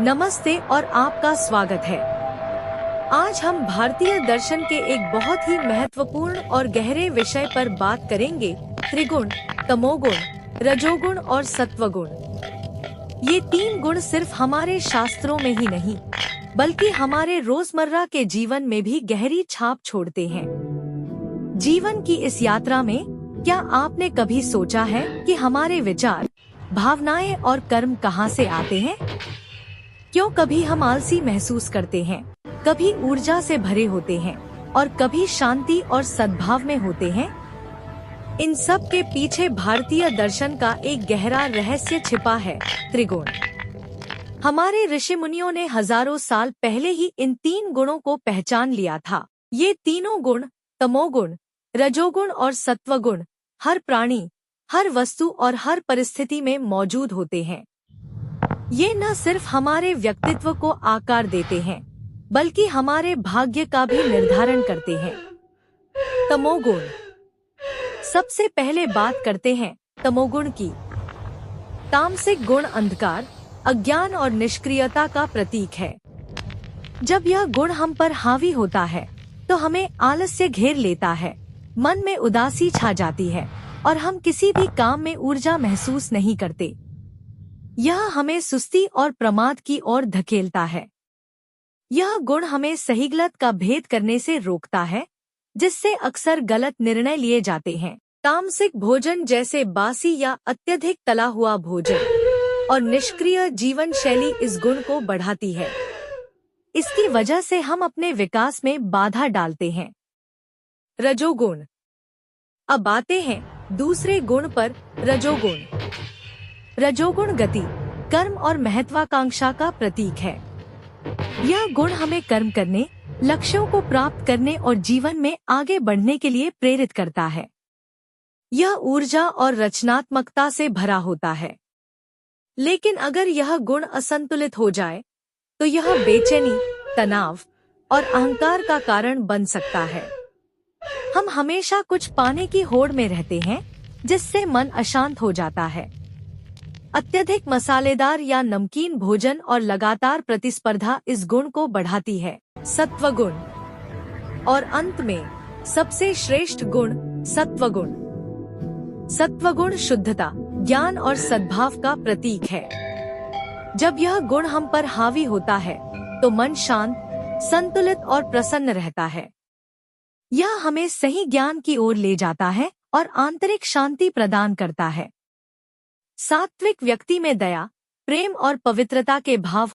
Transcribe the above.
नमस्ते और आपका स्वागत है। आज हम भारतीय दर्शन के एक बहुत ही महत्वपूर्ण और गहरे विषय पर बात करेंगे, त्रिगुण, तमोगुण, रजोगुण और सत्वगुण। ये तीन गुण सिर्फ हमारे शास्त्रों में ही नहीं, बल्कि हमारे रोजमर्रा के जीवन में भी गहरी छाप छोड़ते हैं। जीवन की इस यात्रा में क्या आपने कभी सोचा है कि हमारे विचार, भावनाएं और कर्म कहाँ से आते हैं? क्यों कभी हम आलसी महसूस करते हैं, कभी ऊर्जा से भरे होते हैं और कभी शांति और सद्भाव में होते हैं? इन सब के पीछे भारतीय दर्शन का एक गहरा रहस्य छिपा है, त्रिगुण। हमारे ऋषि मुनियों ने हजारों साल पहले ही इन तीन गुणों को पहचान लिया था। ये तीनों गुण, तमोगुण, रजोगुण और सत्वगुण, हर प्राणी, हर वस्तु और हर परिस्थिति में मौजूद होते हैं। ये न सिर्फ हमारे व्यक्तित्व को आकार देते हैं, बल्कि हमारे भाग्य का भी निर्धारण करते हैं। तमोगुण। सबसे पहले बात करते हैं तमोगुण की। तामसिक गुण अंधकार, अज्ञान और निष्क्रियता का प्रतीक है। जब यह गुण हम पर हावी होता है, तो हमें आलस्य घेर लेता है, मन में उदासी छा जाती है और हम किसी भी काम में ऊर्जा महसूस नहीं करते। यह हमें सुस्ती और प्रमाद की ओर धकेलता है। यह गुण हमें सही गलत का भेद करने से रोकता है, जिससे अक्सर गलत निर्णय लिए जाते हैं। तामसिक भोजन जैसे बासी या अत्यधिक तला हुआ भोजन और निष्क्रिय जीवन शैली इस गुण को बढ़ाती है। इसकी वजह से हम अपने विकास में बाधा डालते हैं। रजोगुण। अब आते हैं दूसरे गुण पर, रजोगुण। रजोगुण गति, कर्म और महत्वाकांक्षा का प्रतीक है। यह गुण हमें कर्म करने, लक्ष्यों को प्राप्त करने और जीवन में आगे बढ़ने के लिए प्रेरित करता है। यह ऊर्जा और रचनात्मकता से भरा होता है। लेकिन अगर यह गुण असंतुलित हो जाए, तो यह बेचैनी, तनाव और अहंकार का कारण बन सकता है। हम हमेशा कुछ पाने की होड़ में रहते हैं, जिससे मन अशांत हो जाता है। अत्यधिक मसालेदार या नमकीन भोजन और लगातार प्रतिस्पर्धा इस गुण को बढ़ाती है। सत्वगुण। और अंत में सबसे श्रेष्ठ गुण, सत्वगुण। सत्वगुण शुद्धता, ज्ञान और सद्भाव का प्रतीक है। जब यह गुण हम पर हावी होता है, तो मन शांत, संतुलित और प्रसन्न रहता है। यह हमें सही ज्ञान की ओर ले जाता है और आंतरिक शांति प्रदान करता है। सात्विक व्यक्ति में दया, प्रेम और पवित्रता के भाव